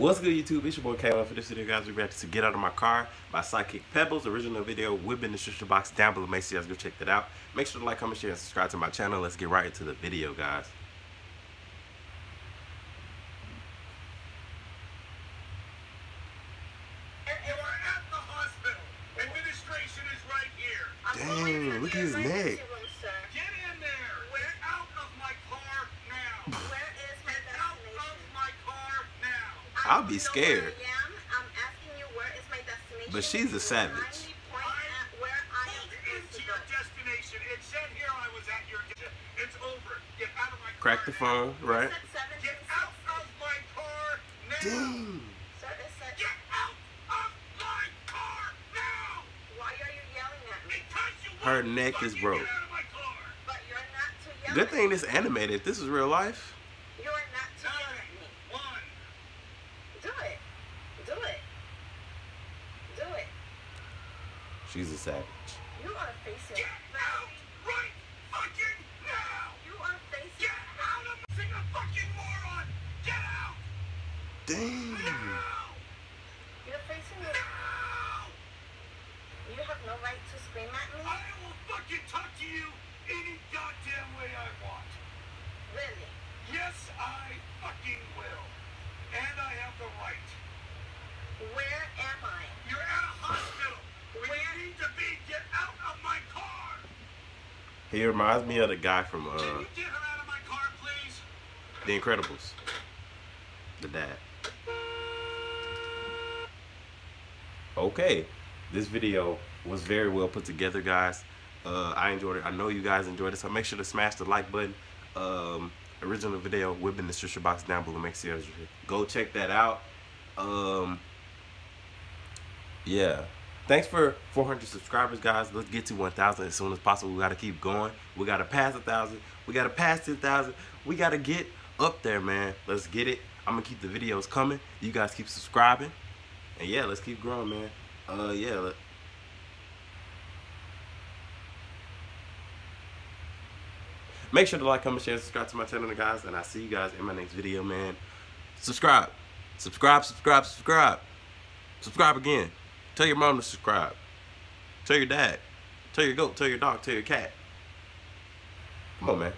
What's good, YouTube? It's your boy Kayla. For this video, guys, we're ready to Get Out of My Car by Sidekick Pebbles. Original video will be in the description box down below. Make sure you guys go check that out. Make sure to like, comment, share, and subscribe to my channel. Let's get right into the video, guys. Dang, look at his neck. Get in there! We're out of my car now! Where is my destination? Out of my car now! I'll be scared. I'm asking you where is my destination? But she's a savage. Point at where I am supposed to go. Your destination. It said here I was at your destination. It's over. Get out of my car. Crack the phone, right? Get out of my car now! Dang. Sir, it said get out of my car now! Why are you yelling at me? Her neck is broke. But you're not to yell Good at thing me. this animated. If this is real life. You are not to yell at me. Do it. Do it. Do it. She's a savage. You are facing. Get out right fucking now! You are facing. Get out of my a fucking moron! Get out! Dang. Now! You're facing me. Now! You have no right to scream at me. I will fucking talk to you any goddamn way I want. Really? Yes, I fucking will. And I have the right. Where am I? You're at a hospital. Where you need to be. Get out of my car. He reminds me of the guy from Can you get her out of my car, please? The Incredibles. The dad. Okay, this video was very well put together, guys. I enjoyed it. I know you guys enjoyed it, so make sure to smash the like button. Original video will be in the description box down below. Make sure you go check that out. Yeah, thanks for 400 subscribers, guys. Let's get to 1,000 as soon as possible. We gotta keep going. We gotta pass 1,000. We gotta pass 10,000. We gotta get up there, man. Let's get it. I'm gonna keep the videos coming. You guys keep subscribing, and yeah, let's keep growing, man. Yeah. Make sure to like, comment, share, and subscribe to my channel, guys. And I'll see you guys in my next video, man. Subscribe. Subscribe, subscribe, subscribe. Subscribe again. Tell your mom to subscribe. Tell your dad. Tell your goat. Tell your dog. Tell your cat. Come on, man.